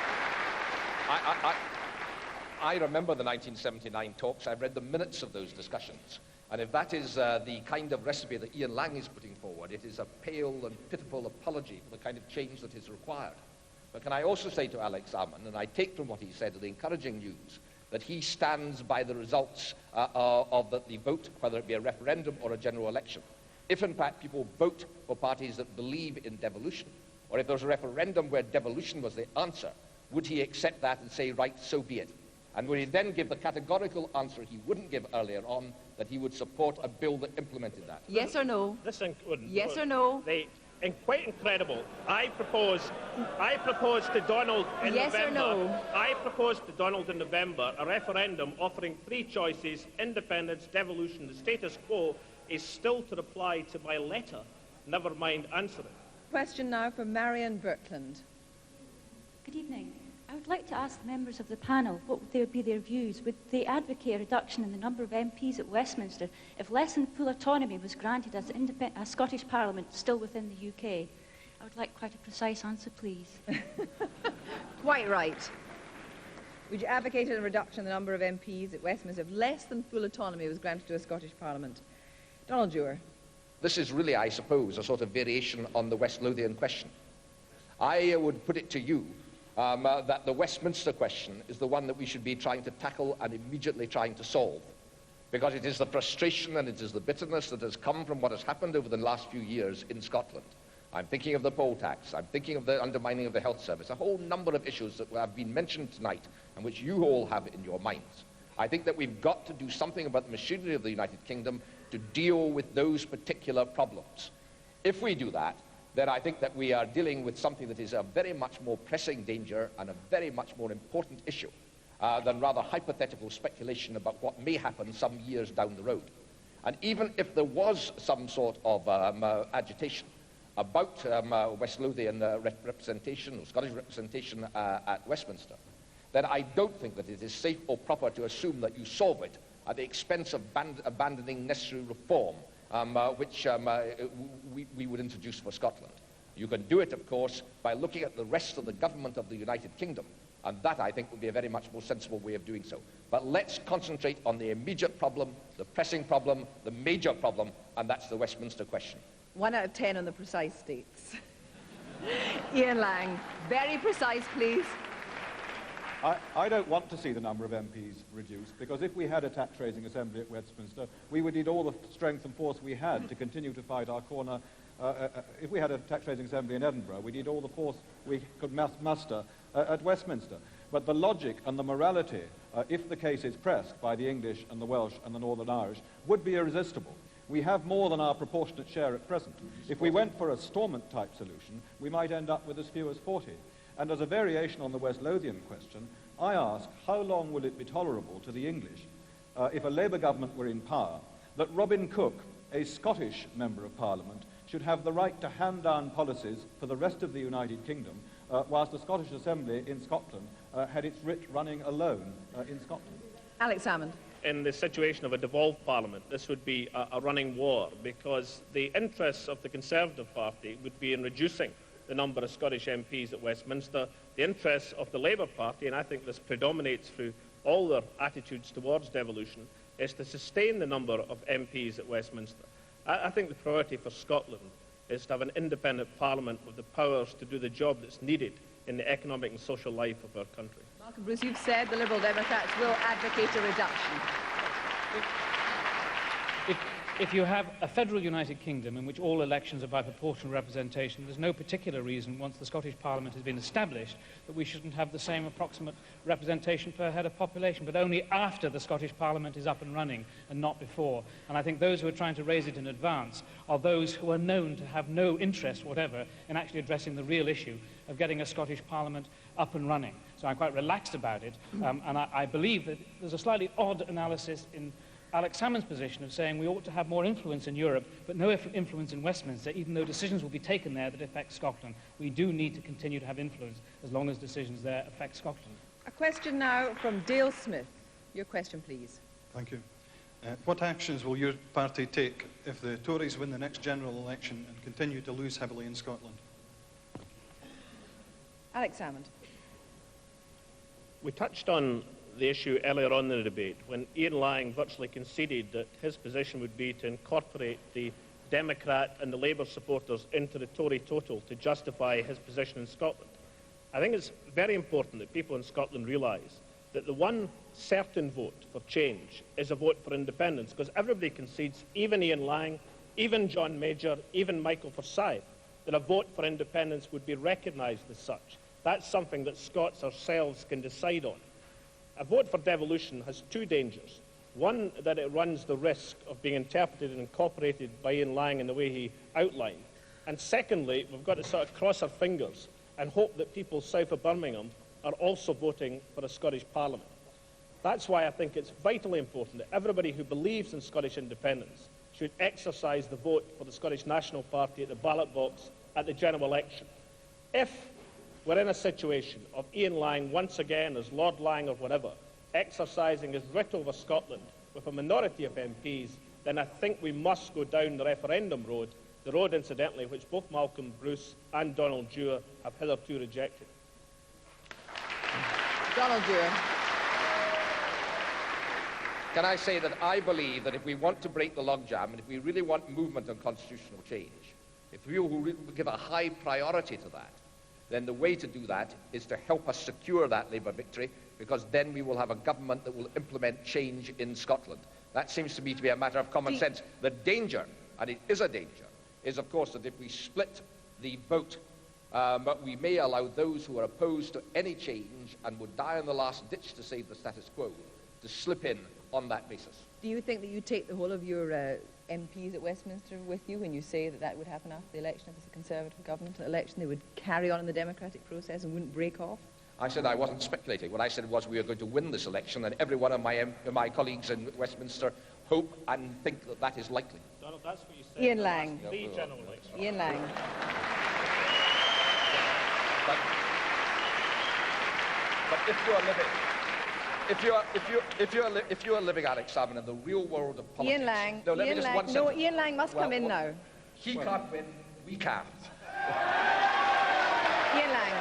I remember the 1979 talks. I've read the minutes of those discussions. And if that is the kind of recipe that Ian Lang is putting forward, it is a pale and pitiful apology for the kind of change that is required. But can I also say to Alex Salmond, and I take from what he said the encouraging news, that he stands by the results of the vote, whether it be a referendum or a general election. If, in fact, people vote for parties that believe in devolution, or if there's a referendum where devolution was the answer, would he accept that and say, right, so be it? And would he then give the categorical answer he wouldn't give earlier on, that he would support a bill that implemented that? Yes or no? Yes or no? And quite incredible. I propose to Donald in yes November. Or no? I propose to Donald in November a referendum offering three choices: independence, devolution. The status quo is still to reply to my letter. Never mind answering. Question now from Marion Birkland. Good evening. I would like to ask the members of the panel what would be their views. Would they advocate a reduction in the number of MPs at Westminster if less than full autonomy was granted as a Scottish Parliament still within the UK? I would like quite a precise answer, please. Quite right. Would you advocate a reduction in the number of MPs at Westminster if less than full autonomy was granted to a Scottish Parliament? Donald Dewar. This is really, I suppose, a sort of variation on the West Lothian question. I would put it to you that the Westminster question is the one that we should be trying to tackle and immediately trying to solve, because it is the frustration and it is the bitterness that has come from what has happened over the last few years in Scotland. I'm thinking of the poll tax, I'm thinking of the undermining of the health service, a whole number of issues that have been mentioned tonight and which you all have in your minds. I think that we've got to do something about the machinery of the United Kingdom to deal with those particular problems. If we do that, then I think that we are dealing with something that is a very much more pressing danger and a very much more important issue than rather hypothetical speculation about what may happen some years down the road. And even if there was some sort of agitation about West Lothian representation, or Scottish representation at Westminster, then I don't think that it is safe or proper to assume that you solve it at the expense of abandoning necessary reform, which we would introduce for Scotland. You can do it, of course, by looking at the rest of the government of the United Kingdom, and that, I think, would be a very much more sensible way of doing so. But let's concentrate on the immediate problem, the pressing problem, the major problem, and that's the Westminster question. 1 out of 10 on the precise states. Ian Lang, very precise, please. I don't want to see the number of MPs reduced, because if we had a tax-raising assembly at Westminster, we would need all the strength and force we had to continue to fight our corner. If we had a tax-raising assembly in Edinburgh, we need all the force we could muster at Westminster. But the logic and the morality, if the case is pressed by the English and the Welsh and the Northern Irish, would be irresistible. We have more than our proportionate share at present. If we went for a Stormont-type solution, we might end up with as few as 40. And as a variation on the West Lothian question, I ask, how long will it be tolerable to the English, if a Labour government were in power, that Robin Cook, a Scottish Member of Parliament, should have the right to hand down policies for the rest of the United Kingdom, whilst the Scottish Assembly in Scotland had its writ running alone in Scotland? Alex Salmond. In the situation of a devolved Parliament, this would be a running war, because the interests of the Conservative Party would be in reducing the number of Scottish MPs at Westminster. The interests of the Labour Party, and I think this predominates through all their attitudes towards devolution, is to sustain the number of MPs at Westminster. I think the priority for Scotland is to have an independent Parliament with the powers to do the job that's needed in the economic and social life of our country. Malcolm Bruce, you've said the Liberal Democrats will advocate a reduction. If you have a federal United Kingdom in which all elections are by proportional representation, there's no particular reason, once the Scottish Parliament has been established, that we shouldn't have the same approximate representation per head of population, but only after the Scottish Parliament is up and running and not before. And I think those who are trying to raise it in advance are those who are known to have no interest whatever in actually addressing the real issue of getting a Scottish Parliament up and running. So I'm quite relaxed about it, and I believe that there's a slightly odd analysis in Alex Salmond's position of saying we ought to have more influence in Europe, but no influence in Westminster, even though decisions will be taken there that affect Scotland. We do need to continue to have influence as long as decisions there affect Scotland. A question now from Dale Smith. Your question, please. Thank you. What actions will your party take if the Tories win the next general election and continue to lose heavily in Scotland? Alex Salmond. We touched on the issue earlier on in the debate when Ian Lang virtually conceded that his position would be to incorporate the Democrat and the Labour supporters into the Tory total to justify his position in Scotland. I think it's very important that people in Scotland realise that the one certain vote for change is a vote for independence, because everybody concedes, even Ian Lang, even John Major, even Michael Forsyth, that a vote for independence would be recognised as such. That's something that Scots ourselves can decide on. A vote for devolution has two dangers. One, that it runs the risk of being interpreted and incorporated by Ian Lang in the way he outlined. And secondly, we've got to sort of cross our fingers and hope that people south of Birmingham are also voting for a Scottish Parliament. That's why I think it's vitally important that everybody who believes in Scottish independence should exercise the vote for the Scottish National Party at the ballot box at the general election. If we're in a situation of Ian Lang once again, as Lord Lang or whatever, exercising his writ over Scotland with a minority of MPs, then I think we must go down the referendum road, the road, incidentally, which both Malcolm Bruce and Donald Dewar have hitherto rejected. Donald Dewar. Can I say that I believe that if we want to break the logjam and if we really want movement on constitutional change, if we will give a high priority to that, then the way to do that is to help us secure that Labour victory, because then we will have a government that will implement change in Scotland. That seems to me to be a matter of common sense. The danger, and it is a danger, is of course that if we split the vote, we may allow those who are opposed to any change and would die in the last ditch to save the status quo to slip in on that basis. Do you think that you take the whole of your MPs at Westminster with you when you say that that would happen after the election, if it's a Conservative government election, they would carry on in the democratic process and wouldn't break off? I said I wasn't speculating. What I said was we are going to win this election, and every one of my colleagues in Westminster hope and think that that is likely. Donald, that's what you said. Ian Lang. The general election. Ian Lang. But if you are living, Alex Salmond, in the real world of politics. Ian Lang. No, let me Ian just Lang. one No, sentence. Ian Lang must come in now. He can't win. We can't. Ian Lang.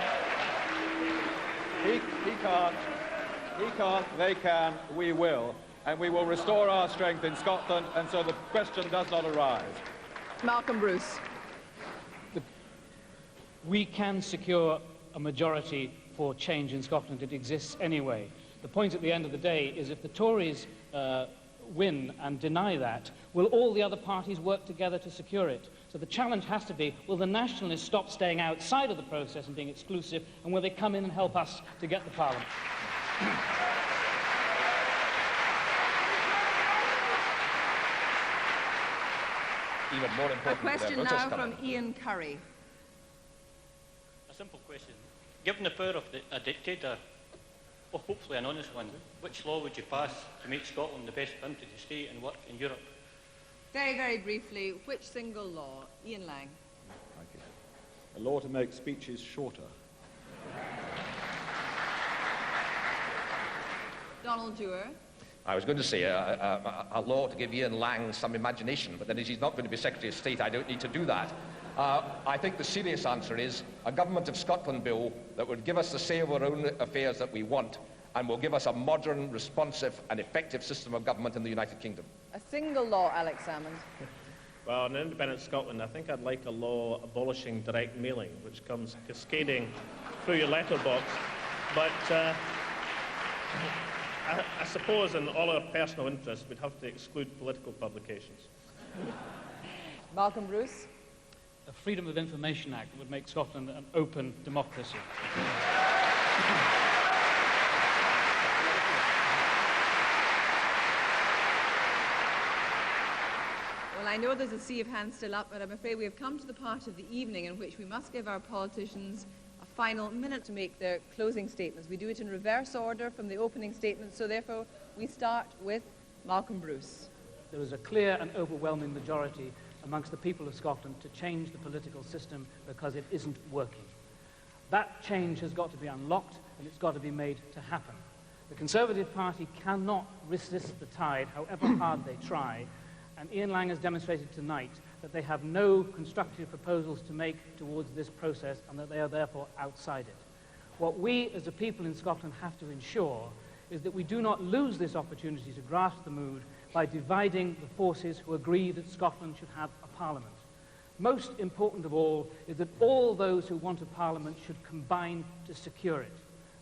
He can't, they can, we will. And we will restore our strength in Scotland, and so the question does not arise. Malcolm Bruce. We can secure a majority for change in Scotland. It exists anyway. The point at the end of the day is if the Tories win and deny that, will all the other parties work together to secure it? So the challenge has to be, will the nationalists stop staying outside of the process and being exclusive, and will they come in and help us to get the parliament? Even more important. A question now from Ian Curry. A simple question. Given the power of a dictator, or hopefully an honest one, which law would you pass to make Scotland the best country to stay and work in Europe? Very, very briefly, which single law? Ian Lang. Thank you. A law to make speeches shorter. Donald Dewar. I was going to say a law to give Ian Lang some imagination, but then as he's not going to be Secretary of State, I don't need to do that. I think the serious answer is a Government of Scotland bill that would give us the say of our own affairs that we want and will give us a modern, responsive and effective system of government in the United Kingdom. A single law, Alex Salmond. Well, in independent Scotland, I think I'd like a law abolishing direct mailing, which comes cascading through your letterbox. But I suppose in all our personal interests, we'd have to exclude political publications. Malcolm Bruce. A Freedom of Information Act that would make Scotland an open democracy. Well, I know there's a sea of hands still up, but I'm afraid we have come to the part of the evening in which we must give our politicians a final minute to make their closing statements. We do it in reverse order from the opening statement, so therefore we start with Malcolm Bruce. There was a clear and overwhelming majority amongst the people of Scotland to change the political system because it isn't working. That change has got to be unlocked and it's got to be made to happen. The Conservative Party cannot resist the tide, however hard they try, and Ian Lang has demonstrated tonight that they have no constructive proposals to make towards this process and that they are therefore outside it. What we as a people in Scotland have to ensure is that we do not lose this opportunity to grasp the mood by dividing the forces who agree that Scotland should have a parliament. Most important of all is that all those who want a parliament should combine to secure it.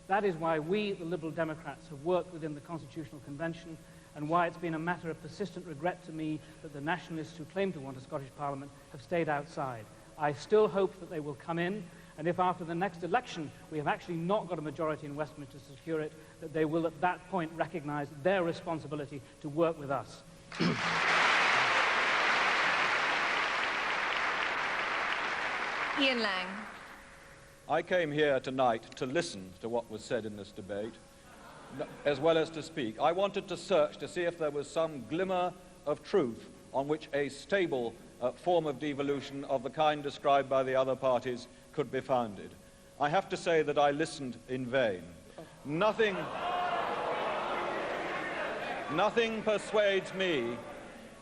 That is why we, the Liberal Democrats, have worked within the Constitutional Convention and why it's been a matter of persistent regret to me that the nationalists who claim to want a Scottish parliament have stayed outside. I still hope that they will come in, and if after the next election we have actually not got a majority in Westminster to secure it, that they will at that point recognise their responsibility to work with us. Ian Lang. I came here tonight to listen to what was said in this debate, as well as to speak. I wanted to search to see if there was some glimmer of truth on which a stable form of devolution of the kind described by the other parties could be founded. I have to say that I listened in vain. Nothing persuades me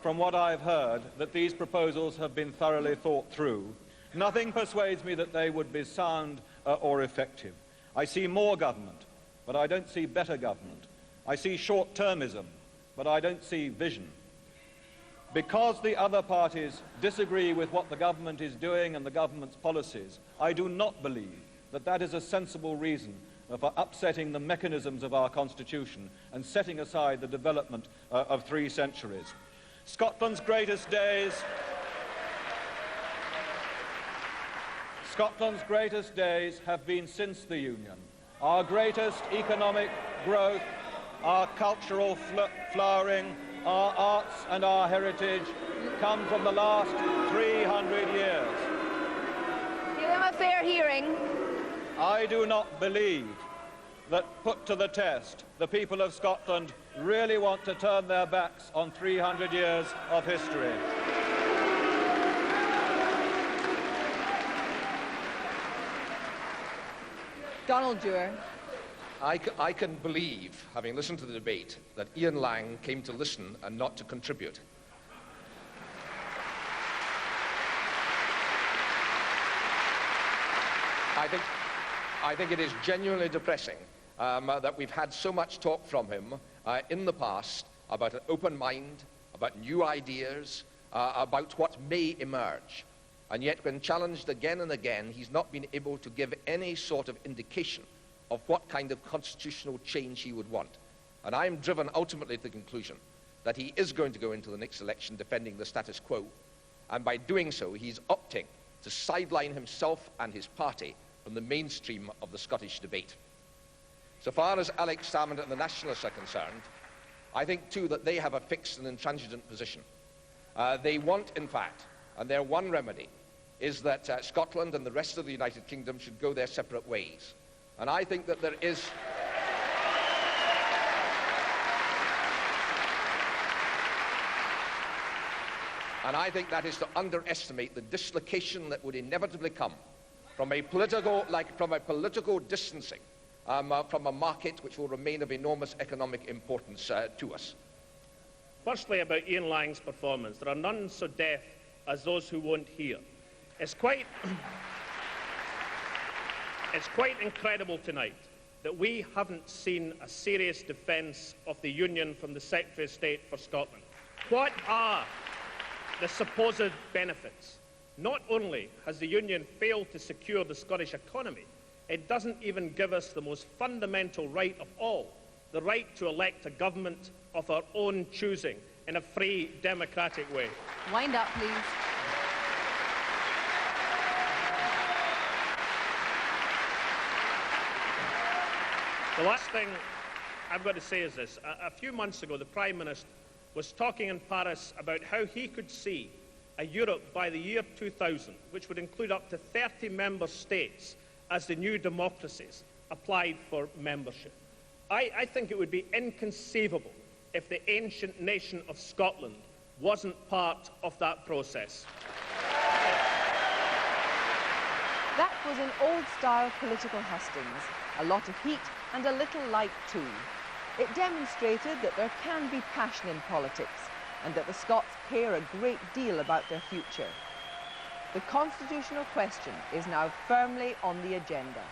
from what I've heard that these proposals have been thoroughly thought through. Nothing persuades me that they would be sound or effective. I see more government, but I don't see better government. I see short-termism, but I don't see vision. Because the other parties disagree with what the government is doing and the government's policies, I do not believe that that is a sensible reason for upsetting the mechanisms of our Constitution and setting aside the development of 3 centuries. Scotland's greatest days have been since the Union. Our greatest economic growth, our cultural flowering, our arts and our heritage come from the last 300 years. Give them a fair hearing. I do not believe that, put to the test, the people of Scotland really want to turn their backs on 300 years of history. Donald Dewar. I can believe, having listened to the debate, that Ian Lang came to listen and not to contribute. I think it is genuinely depressing that we've had so much talk from him in the past about an open mind, about new ideas, about what may emerge. And yet, when challenged again and again, he's not been able to give any sort of indication of what kind of constitutional change he would want. And I'm driven ultimately to the conclusion that he is going to go into the next election defending the status quo. And by doing so, he's opting to sideline himself and his party from the mainstream of the Scottish debate. So far as Alex Salmond and the Nationalists are concerned, I think too that they have a fixed and intransigent position. They want, in fact, and their one remedy is that Scotland and the rest of the United Kingdom should go their separate ways. And I think that there is... And I think that is to underestimate the dislocation that would inevitably come from a political distancing from a market which will remain of enormous economic importance to us. Firstly, about Ian Lang's performance, there are none so deaf as those who won't hear. It's quite incredible tonight that we haven't seen a serious defence of the Union from the Secretary of State for Scotland. What are the supposed benefits? Not only has the Union failed to secure the Scottish economy, it doesn't even give us the most fundamental right of all, the right to elect a government of our own choosing in a free, democratic way. Wind up, please. The last thing I've got to say is this. A few months ago, the Prime Minister was talking in Paris about how he could see a Europe by the year 2000, which would include up to 30 member states as the new democracies applied for membership. I think it would be inconceivable if the ancient nation of Scotland wasn't part of that process. That was an old-style political hustings, a lot of heat and a little light too. It demonstrated that there can be passion in politics and that the Scots care a great deal about their future. The constitutional question is now firmly on the agenda.